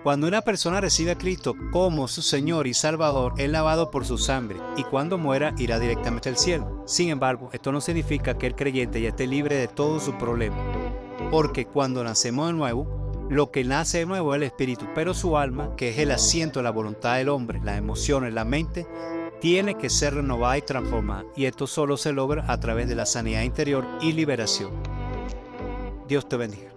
Cuando una persona recibe a Cristo como su Señor y Salvador, es lavado por su sangre y cuando muera irá directamente al cielo. Sin embargo, esto no significa que el creyente ya esté libre de todos sus problemas, porque cuando nacemos de nuevo, lo que nace de nuevo es el espíritu, pero su alma, que es el asiento de la voluntad del hombre, las emociones, la mente, tiene que ser renovada y transformada, y esto solo se logra a través de la sanidad interior y liberación. Dios te bendiga.